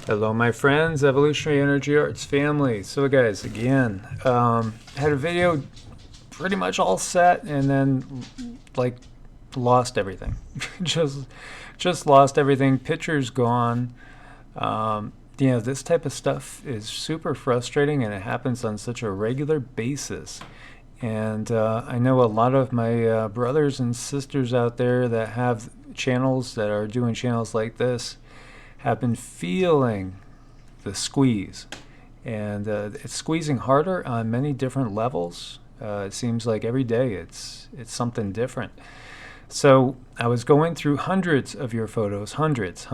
Hello, my friends, Evolutionary Energy Arts family. So, guys, again, had a video pretty much all set, and then like lost everything. just, just lost everything. Pictures gone. This type of stuff is super frustrating, and it happens on such a regular basis. And I know a lot of my brothers and sisters out there that have channels that are doing channels like this have been feeling the squeeze. And it's squeezing harder on many different levels. It seems like every day it's something different. So I was going through hundreds of your photos, hundreds,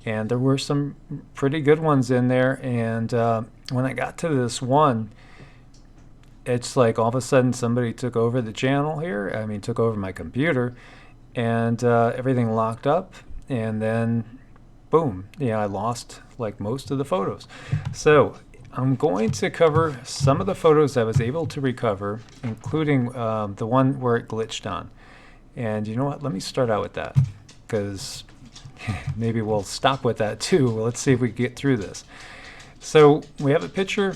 and there were some pretty good ones in there. And when I got to this one, it's like all of a sudden somebody took over the channel here. I mean, took over my computer, and everything locked up, and then boom, I lost like most of the photos. So I'm going to cover some of the photos I was able to recover, including the one where it glitched on. And you know what? Let me start out with that, because maybe we'll stop with that too. Let's see if we can get through this. So we have a picture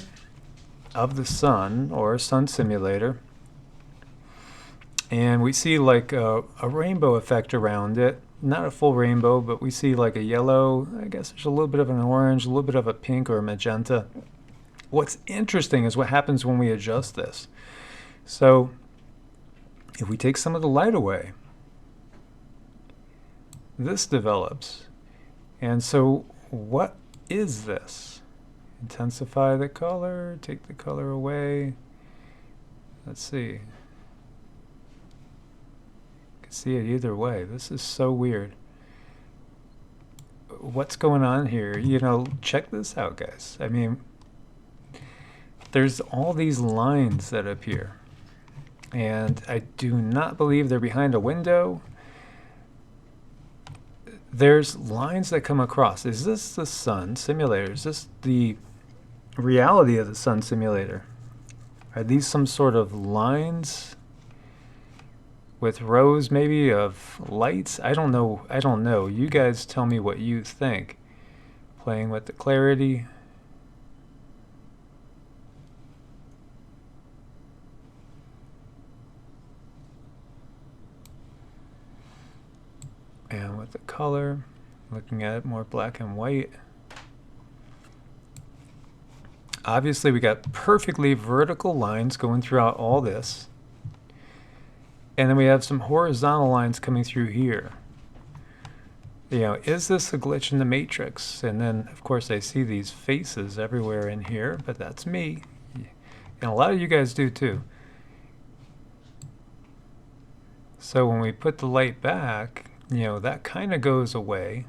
of the sun, or a sun simulator, and we see like a rainbow effect around it. Not a full rainbow, but we see like a yellow, I guess there's a little bit of an orange, a little bit of a pink or a magenta. What's interesting is what happens when we adjust this. So if we take some of the light away, this develops. And so what is this? Intensify the color, take the color away. Let's see. See it either way. This is so weird. What's going on here? Check this out, guys. I mean, there's all these lines that appear, and I do not believe they're behind a window. There's lines that come across. Is this the sun simulator? Is this the reality of the sun simulator? Are these some sort of lines with rows maybe of lights? I don't know. You guys tell me what you think. Playing with the clarity. And with the color, looking at it more black and white. Obviously we got perfectly vertical lines going throughout all this. And then we have some horizontal lines coming through here. Is this a glitch in the matrix? And then, of course, I see these faces everywhere in here, but that's me. And a lot of you guys do too. So when we put the light back, that kind of goes away.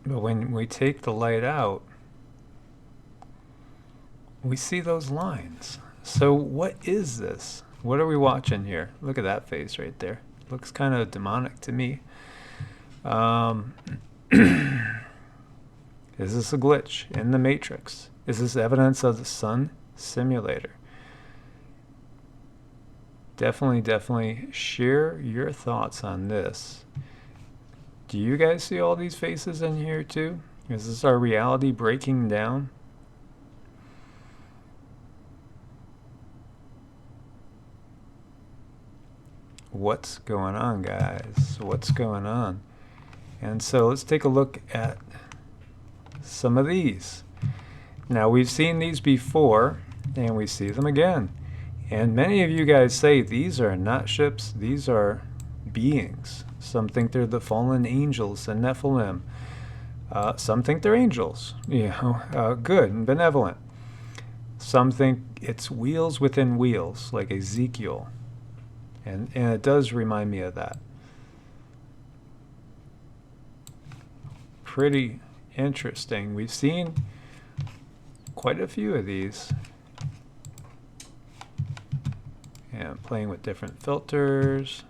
But when we take the light out, we see those lines. So what is this? What are we watching here? Look at that face right there. Looks kind of demonic to me. Is this a glitch in the matrix? Is this evidence of the sun simulator? Definitely share your thoughts on this. Do you guys see all these faces in here too? Is this our reality breaking down? What's going on, guys? What's going on? And so let's take a look at some of these. Now, we've seen these before, and we see them again. And many of you guys say these are not ships, these are beings. Some think they're the fallen angels, the Nephilim. Some think they're angels, good and benevolent. Some think it's wheels within wheels, like Ezekiel. And it does remind me of that. Pretty interesting. We've seen quite a few of these. And playing with different filters.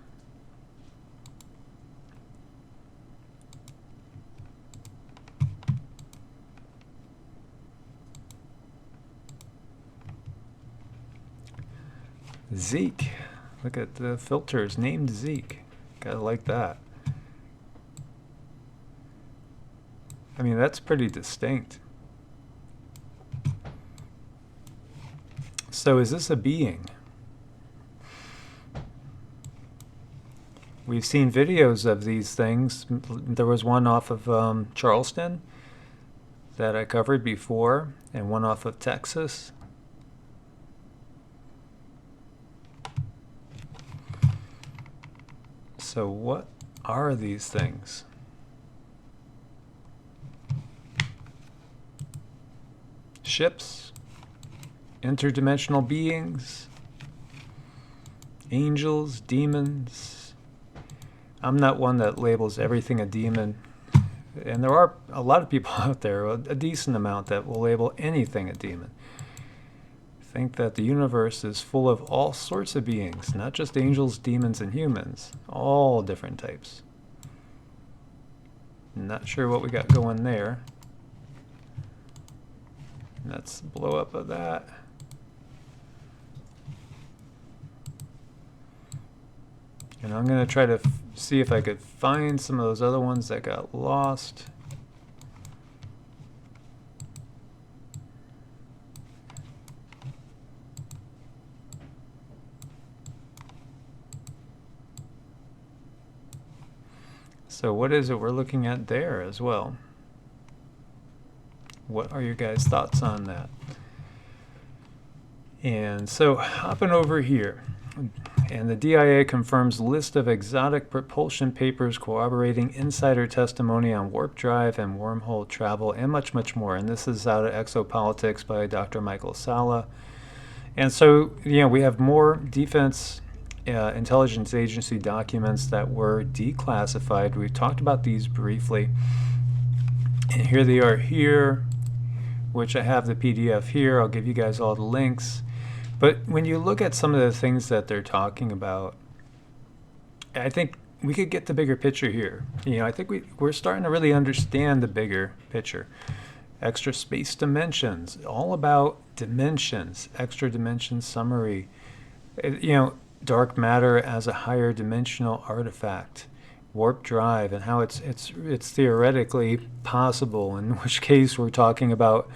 Zeke. Look at the filters named Zeke. Gotta like that. I mean, that's pretty distinct. So is this a being? We've seen videos of these things. There was one off of Charleston that I covered before, and one off of Texas. So what are these things? Ships? Interdimensional beings? Angels? Demons? I'm not one that labels everything a demon. And there are a lot of people out there, a decent amount, that will label anything a demon. Think that the universe is full of all sorts of beings, not just angels, demons, and humans. All different types. Not sure what we got going there. That's the blow up of that. And I'm going to try to see if I could find some of those other ones that got lost. So what is it we're looking at there as well? What are your guys' thoughts on that? And so hopping over here, and the DIA confirms list of exotic propulsion papers corroborating insider testimony on warp drive and wormhole travel and much, much more. And this is out of Exopolitics by Dr. Michael Salla. And so, we have more defense intelligence agency documents that were declassified. We've talked about these briefly. And here they are here, which I have the PDF here. I'll give you guys all the links. But when you look at some of the things that they're talking about, I think we could get the bigger picture here. I think we're starting to really understand the bigger picture. Extra space dimensions, all about dimensions, extra dimension summary. Dark matter as a higher dimensional artifact, warp drive, and how it's theoretically possible, in which case we're talking about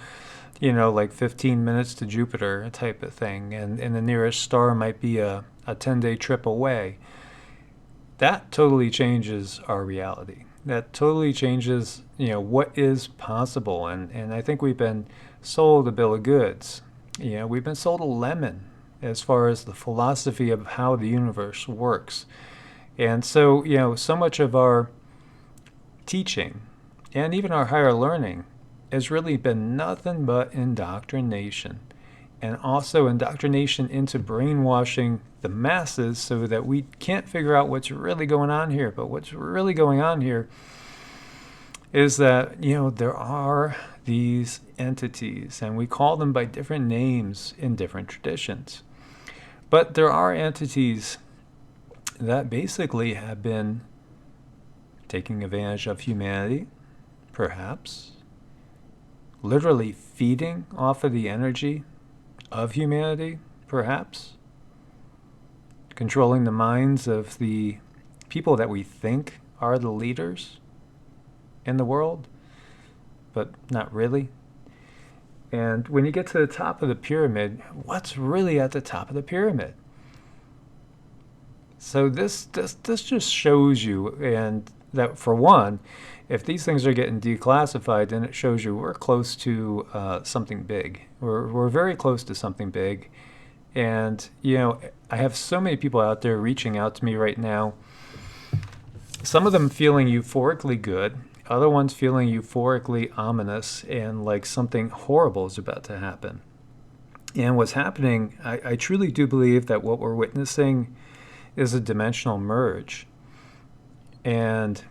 like 15 minutes to Jupiter type of thing, and the nearest star might be a 10-day trip away. That totally changes our reality. That totally changes what is possible, and I think we've been sold a bill of goods. We've been sold a lemon as far as the philosophy of how the universe works. And so so much of our teaching and even our higher learning has really been nothing but indoctrination, and also indoctrination into brainwashing the masses so that we can't figure out what's really going on here. But what's really going on here is that there are these entities, and we call them by different names in different traditions, but there are entities that basically have been taking advantage of humanity, perhaps literally feeding off of the energy of humanity, perhaps controlling the minds of the people that we think are the leaders in the world, but not really. And when you get to the top of the pyramid, what's really at the top of the pyramid? So this just shows you, and that for one, if these things are getting declassified, then it shows you we're close to something big. We're very close to something big. And, I have so many people out there reaching out to me right now. Some of them feeling euphorically good. Other ones feeling euphorically ominous and like something horrible is about to happen. And what's happening, I truly do believe that what we're witnessing is a dimensional merge. And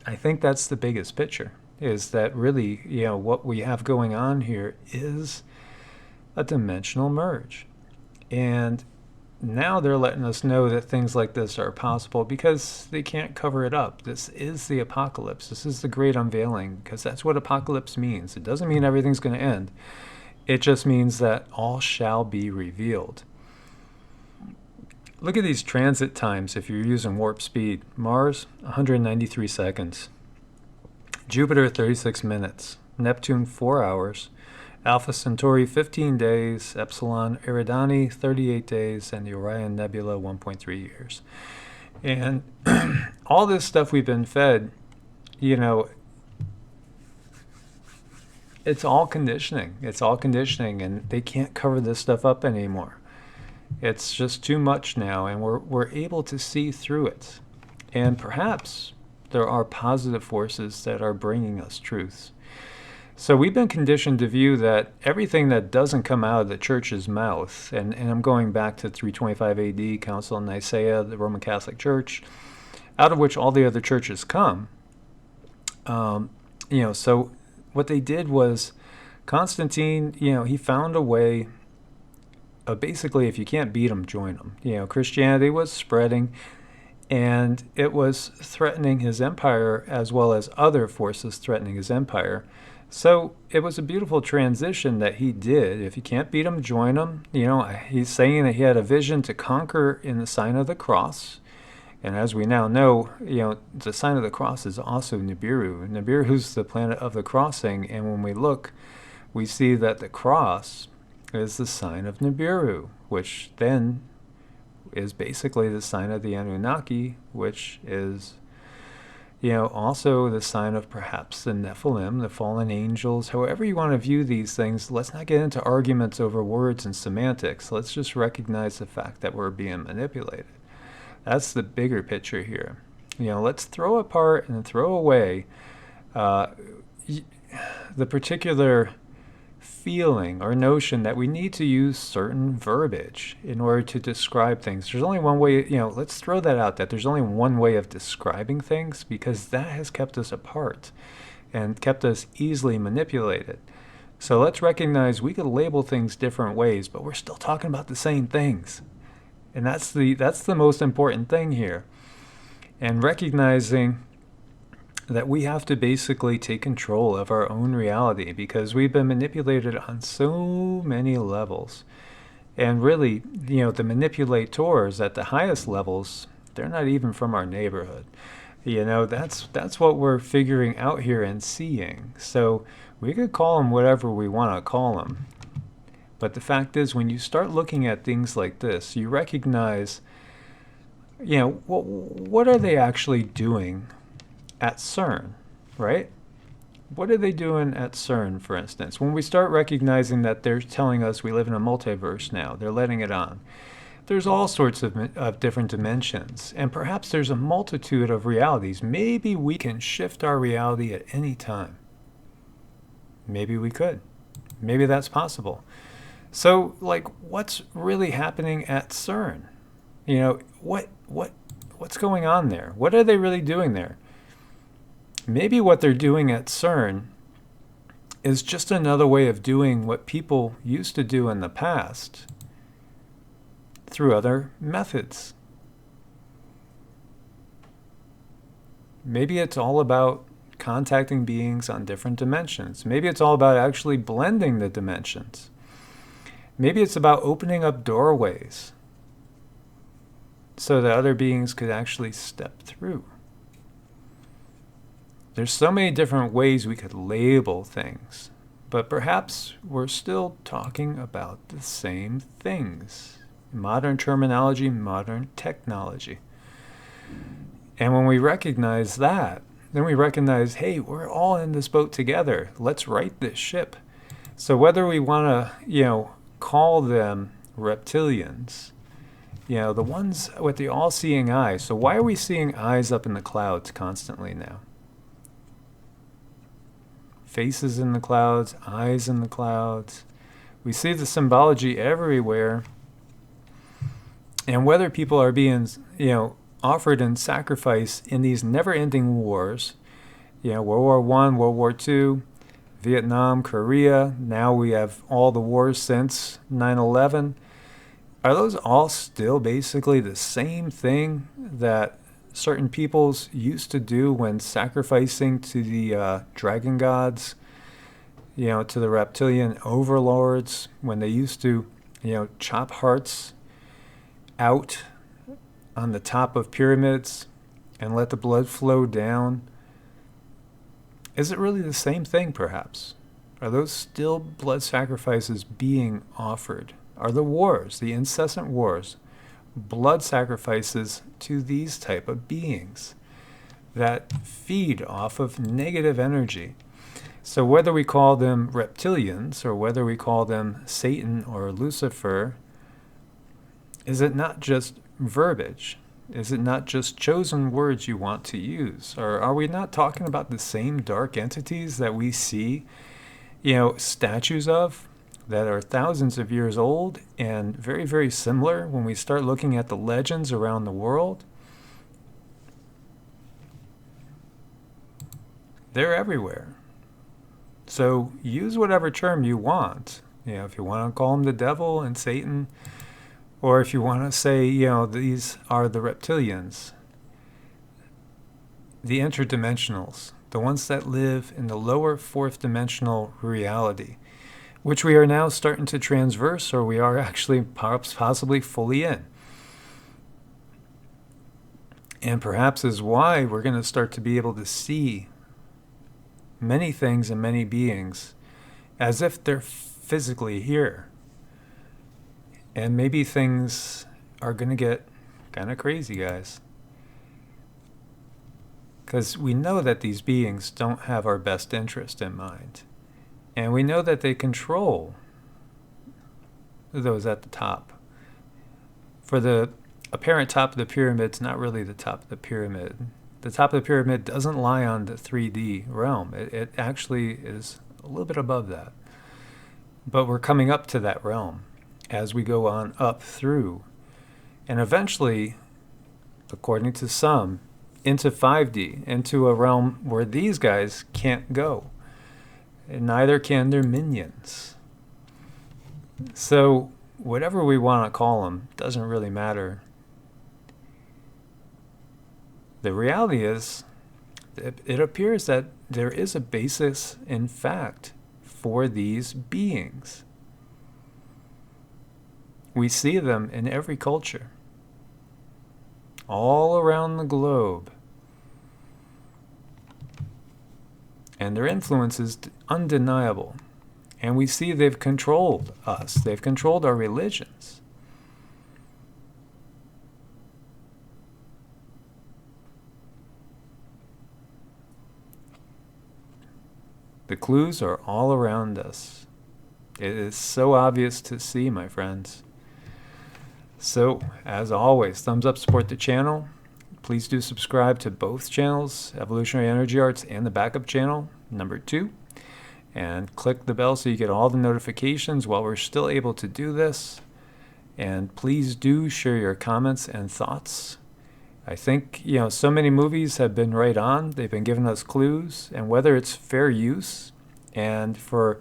I think that's the biggest picture, is that really, what we have going on here is a dimensional merge. And now they're letting us know that things like this are possible because they can't cover it up. This is the apocalypse. This is the great unveiling, because that's what apocalypse means. It doesn't mean everything's going to end. It just means that all shall be revealed. Look at these transit times if you're using warp speed. Mars, 193 seconds. Jupiter 36 minutes, Neptune 4 hours, Alpha Centauri 15 days, Epsilon Eridani 38 days, and the Orion Nebula 1.3 years. And all this stuff we've been fed, you know, it's all conditioning. It's all conditioning, and they can't cover this stuff up anymore. It's just too much now, and we're able to see through it. And perhaps there are positive forces that are bringing us truths. So we've been conditioned to view that everything that doesn't come out of the church's mouth, and I'm going back to 325 AD, Council of Nicaea, the Roman Catholic Church, out of which all the other churches come. So what they did was Constantine, he found a way of basically, if you can't beat them, join them. Christianity was spreading, and it was threatening his empire as well as other forces threatening his empire. So it was a beautiful transition that he did. If you can't beat him, join him. He's saying that he had a vision to conquer in the sign of the cross. And as we now know, the sign of the cross is also Nibiru. Nibiru's the planet of the crossing. And when we look, we see that the cross is the sign of Nibiru, which then is basically the sign of the Anunnaki, which is also the sign of perhaps the Nephilim, the fallen angels. However you want to view these things, let's not get into arguments over words and semantics. Let's just recognize the fact that we're being manipulated. That's the bigger picture here. Let's throw apart and throw away the particular feeling or notion that we need to use certain verbiage in order to describe things. There's only one way, let's throw that out, that there's only one way of describing things, because that has kept us apart and kept us easily manipulated. So let's recognize we could label things different ways, but we're still talking about the same things. And that's the most important thing here. And recognizing that we have to basically take control of our own reality, because we've been manipulated on so many levels. And really, the manipulators at the highest levels, they're not even from our neighborhood. That's what we're figuring out here and seeing. So we could call them whatever we want to call them. But the fact is, when you start looking at things like this, you recognize, what are they actually doing at CERN, right? What are they doing at CERN, for instance? When we start recognizing that they're telling us we live in a multiverse now, they're letting it on. There's all sorts of different dimensions, and perhaps there's a multitude of realities. Maybe we can shift our reality at any time. Maybe we could. Maybe that's possible. So, what's really happening at CERN? What's going on there? What are they really doing there? Maybe what they're doing at CERN is just another way of doing what people used to do in the past through other methods. Maybe it's all about contacting beings on different dimensions. Maybe it's all about actually blending the dimensions. Maybe it's about opening up doorways so that other beings could actually step through. There's so many different ways we could label things, but perhaps we're still talking about the same things. Modern terminology, modern technology. And when we recognize that, then we recognize, hey, we're all in this boat together. Let's right this ship. So whether we want to, call them reptilians, the ones with the all-seeing eye. So why are we seeing eyes up in the clouds constantly now? Faces in the clouds, eyes in the clouds. We see the symbology everywhere. And whether people are being, offered in sacrifice in these never-ending wars, World War I, World War II, Vietnam, Korea, now we have all the wars since 9/11. Are those all still basically the same thing that certain peoples used to do when sacrificing to the dragon gods, to the reptilian overlords, when they used to, chop hearts out on the top of pyramids and let the blood flow down Is it really the same thing, perhaps? Are those still blood sacrifices being offered? Are the wars, the incessant wars, blood sacrifices to these type of beings that feed off of negative energy? So whether we call them reptilians or whether we call them Satan or Lucifer, is it not just verbiage? Is it not just chosen words you want to use? Or are we not talking about the same dark entities that we see, statues of that are thousands of years old and very, very similar when we start looking at the legends around the world? They're everywhere. So use whatever term you want. If you want to call them the devil and Satan, or if you want to say, these are the reptilians, the interdimensionals, the ones that live in the lower fourth dimensional reality, which we are now starting to transverse, or we are actually possibly fully in. And perhaps is why we're going to start to be able to see many things and many beings as if they're physically here. And maybe things are going to get kind of crazy, guys. Because we know that these beings don't have our best interest in mind. And we know that they control those at the top. For the apparent top of the pyramid, it's not really the top of the pyramid. The top of the pyramid doesn't lie on the 3D realm. It actually is a little bit above that. But we're coming up to that realm as we go on up through. And eventually, according to some, into 5D, into a realm where these guys can't go. And neither can their minions. So whatever we want to call them doesn't really matter. The reality is, it appears that there is a basis in fact for these beings. We see them in every culture, all around the globe. And their influence is undeniable. And we see they've controlled us. They've controlled our religions. The clues are all around us. It is so obvious to see, my friends. So, as always, thumbs up, support the channel. Please do subscribe to both channels, Evolutionary Energy Arts and the backup channel, number 2. And click the bell so you get all the notifications while we're still able to do this. And please do share your comments and thoughts. I think, so many movies have been right on. They've been giving us clues. And whether it's fair use and for,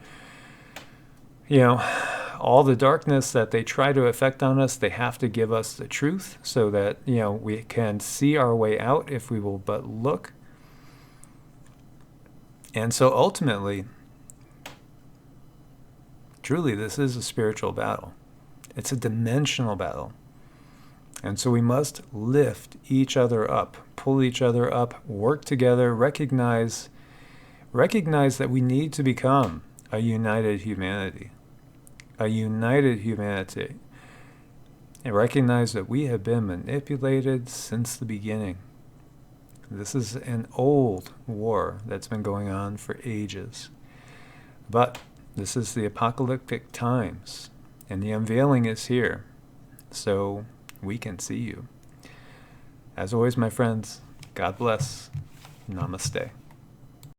all the darkness that they try to affect on us, they have to give us the truth so that, we can see our way out if we will but look. And so ultimately, truly, this is a spiritual battle. It's a dimensional battle. And so we must lift each other up, pull each other up, work together, recognize that we need to become a united humanity. A united humanity. And recognize that we have been manipulated since the beginning. This is an old war that's been going on for ages. But this is the apocalyptic times, and the unveiling is here. So we can see you. As always, my friends, God bless. Namaste.